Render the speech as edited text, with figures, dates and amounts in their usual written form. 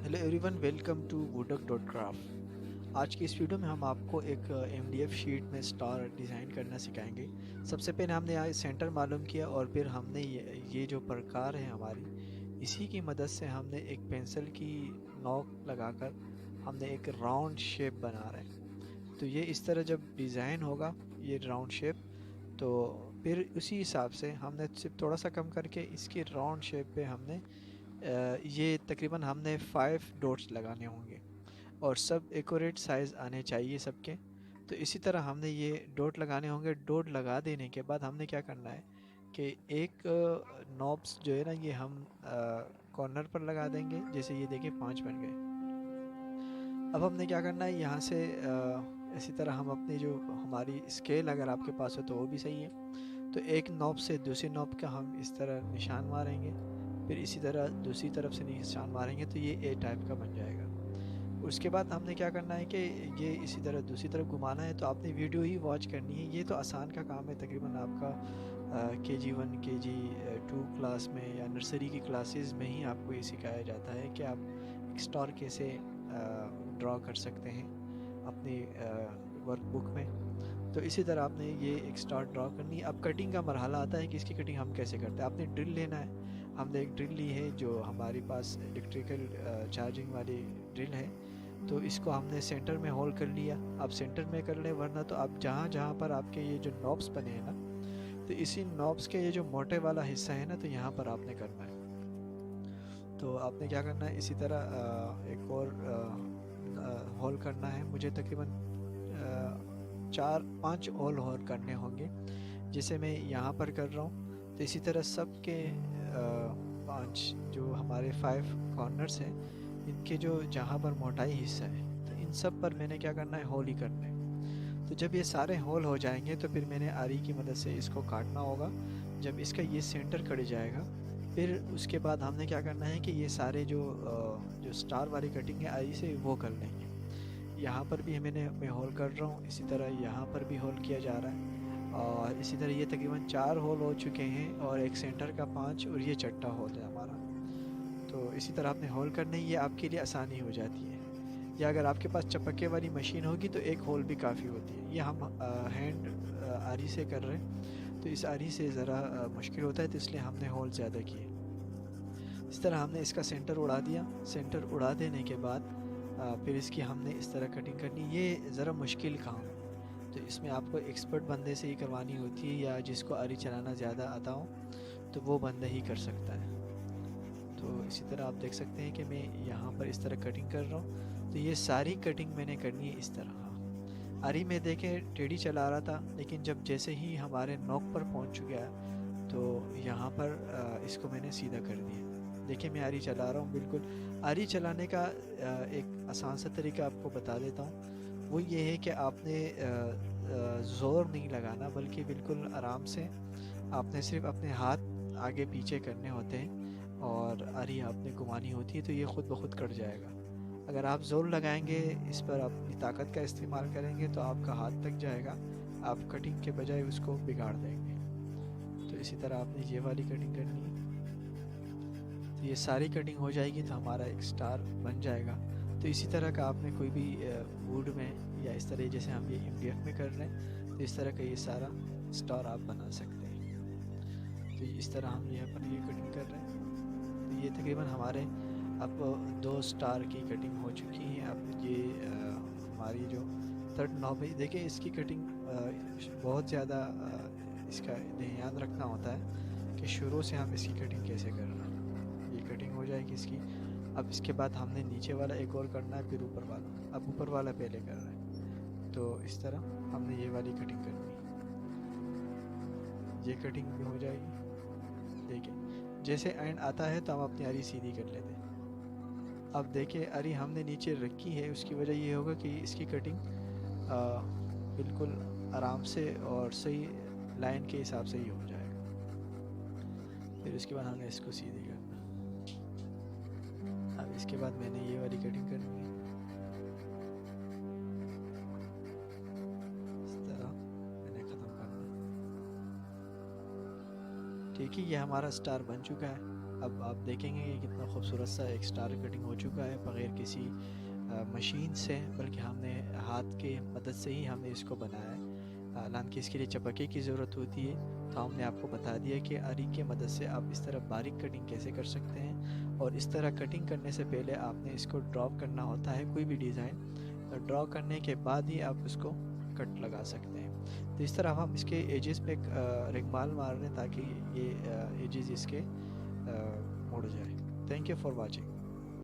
Hello everyone, welcome to Woodak dot craft. आज की इस वीडियो में हम आपको एक MDF शीट में स्टार डिज़ाइन करना सिखाएंगे। सबसे पहले हमने यहाँ सेंटर मालूम किया और फिर हमने ये जो प्रकार है हमारी, इसी की मदद से हमने एक पेंसिल की नोक लगाकर हमने एक राउंड शेप बना रहे हैं। तो ये इस तरह जब डिज़ाइन होगा, ये राउंड शेप, तो फिर उसी हिसाब से हमने सिर्फ थोड़ा सा कम करके इसकी राउंड शेप पे हमने ये तकरीबन हमने 5 डॉट्स लगाने होंगे और सब एक्यूरेट साइज़ आने चाहिए सबके। तो इसी तरह हमने ये डॉट लगाने होंगे। डॉट लगा देने के बाद हमने क्या करना है कि एक नॉब्स जो है ना, ये हम कॉर्नर पर लगा देंगे। जैसे ये देखिए 5 बन गए। अब हमने क्या करना है, यहाँ से इसी तरह हम अपनी जो हमारी स्केल अगर आपके पास हो तो वो भी सही है। तो एक नॉब से दूसरी नॉब का हम इस तरह निशान मारेंगे, फिर इसी तरह दूसरी तरफ से निशान मारेंगे तो ये ए टाइप का बन जाएगा। उसके बाद हमने क्या करना है कि ये इसी तरह दूसरी तरफ घुमाना है। तो आपने वीडियो ही वॉच करनी है। ये तो आसान का काम है, तकरीबन आपका KG1 KG2 क्लास में या नर्सरी की क्लासेस में ही आपको ये सिखाया जाता है कि आप एक स्टार कैसे ड्रॉ कर सकते हैं अपनी वर्कबुक में। तो इसी तरह आपने ये एक स्टार ड्रॉ करनी है। अब कटिंग का मरहला आता है कि इसकी कटिंग हम कैसे करते हैं। आपने ड्रिल लेना है। हमने एक ड्रिल ली है जो हमारे पास इलेक्ट्रिकल चार्जिंग वाली ड्रिल है। तो इसको हमने सेंटर में होल कर लिया। आप सेंटर में कर लें, वरना तो आप जहाँ जहाँ पर आपके ये जो नॉब्स बने हैं ना, तो इसी नॉब्स के ये जो मोटे वाला हिस्सा है ना, तो यहाँ पर आपने करना है। तो आपने क्या करना है, इसी तरह एक और होल करना है। मुझे तकरीबन 4-5 होल करने होंगे, जिसे मैं यहाँ पर कर रहा हूँ। तो इसी तरह सब के 5 जो हमारे 5 कॉर्नर्स हैं, इनके जो जहाँ पर मोटाई हिस्सा है, तो इन सब पर मैंने क्या करना है, होल ही करना है। तो जब ये सारे होल हो जाएंगे तो फिर मैंने आरी की मदद से इसको काटना होगा। जब इसका ये सेंटर कट जाएगा, फिर उसके बाद हमने क्या करना है कि ये सारे जो स्टार वाली कटिंग है आरी से, वो कर लेंगे। यहाँ पर भी मैं होल कर रहा हूँ, इसी तरह यहाँ पर भी होल किया जा रहा है। और इसी तरह ये तकरीबन 4 होल हो चुके हैं और एक सेंटर का 5, और ये छठा होल है हमारा। तो इसी तरह आपने होल करने, ये आपके लिए आसानी हो जाती है। या अगर आपके पास चपके वाली मशीन होगी तो एक होल भी काफ़ी होती है। ये हम हैंड आरी से कर रहे हैं, तो इस आरी से ज़रा मुश्किल होता है, तो इसलिए हमने होल ज़्यादा किए। इस तरह हमने इसका सेंटर उड़ा दिया। सेंटर उड़ा देने के बाद फिर इसकी हमने इस तरह कटिंग करनी। ये ज़रा मुश्किल काम है, तो इसमें आपको एक्सपर्ट बंदे से ही करवानी होती है, या जिसको आरी चलाना ज़्यादा आता हो तो वो बंदा ही कर सकता है। तो इसी तरह आप देख सकते हैं कि मैं यहाँ पर इस तरह कटिंग कर रहा हूँ। तो ये सारी कटिंग मैंने करनी है इस तरह। आरी में देखें टेढ़ी चला रहा था, लेकिन जब जैसे ही हमारे नोक पर पहुँच गया, तो यहाँ पर इसको मैंने सीधा कर दिया। देखिए मैं आरी चला रहा हूँ बिल्कुल। आरी चलाने का एक आसान सा तरीका आपको बता देता हूँ। वो ये है कि आपने ज़ोर नहीं लगाना, बल्कि बिल्कुल आराम से आपने सिर्फ अपने हाथ आगे पीछे करने होते हैं और आरी आपने घुमानी होती है, तो ये ख़ुद ब खुद कट जाएगा। अगर आप ज़ोर लगाएंगे, इस पर अपनी ताकत का इस्तेमाल करेंगे, तो आपका हाथ तक जाएगा, आप कटिंग के बजाय उसको बिगाड़ देंगे। तो इसी तरह आपने ये वाली कटिंग करनी है। तो ये सारी कटिंग हो जाएगी तो हमारा एक स्टार बन जाएगा। तो इसी तरह का आपने कोई भी वुड में, या इस तरह जैसे हम ये MDF में कर रहे हैं, तो इस तरह का ये सारा स्टार आप बना सकते हैं। तो इस तरह हम यहाँ पर ये कटिंग कर रहे हैं। तो ये तकरीबन हमारे अब 2 स्टार की कटिंग हो चुकी है। अब ये हमारी जो थर्ड नॉब है, देखिए इसकी कटिंग बहुत ज़्यादा इसका ध्यान रखना होता है कि शुरू से हम इसकी कटिंग कैसे कर रहे हैं। ये कटिंग हो जाएगी इसकी। अब इसके बाद हमने नीचे वाला एक और करना है, फिर ऊपर वाला। अब ऊपर वाला पहले कर रहे हैं। तो इस तरह हमने ये वाली कटिंग करनी है। ये कटिंग भी हो जाएगी। देखिए जैसे एंड आता है तो हम अपनी आरी सीधी कर लेते हैं। अब देखिए आरी हमने नीचे रखी है, उसकी वजह ये होगा कि इसकी कटिंग बिल्कुल आराम से और सही लाइन के हिसाब से ही हो जाएगा। फिर उसके बाद हमने इसको सीधी करना। अब इसके बाद मैंने ये वाली कटिंग करनी है। इस तरह मैंने ख़त्म करना। ठीक है, ये हमारा स्टार बन चुका है। اب آپ دیکھیں گے کہ کتنا خوبصورت سا ایک سٹار کٹنگ ہو چکا ہے بغیر کسی مشین سے، بلکہ ہم نے ہاتھ کے مدد سے ہی ہم نے اس کو بنایا ہے۔ حالانکہ اس کے لیے چپکے کی ضرورت ہوتی ہے، تو ہم نے آپ کو بتا دیا کہ آری کی مدد سے آپ اس طرح باریک کٹنگ کیسے کر سکتے ہیں، اور اس طرح کٹنگ کرنے سے پہلے آپ نے اس کو ڈرا کرنا ہوتا ہے کوئی بھی ڈیزائن، ڈرا کرنے کے بعد ہی آپ اس کو کٹ لگا سکتے ہیں۔ تو اس طرح ہم اس کے ایجز پہ رگمال مار رہے ہیں تاکہ یہ ایجز اس کے مڑ جائے۔ Thank you for watching.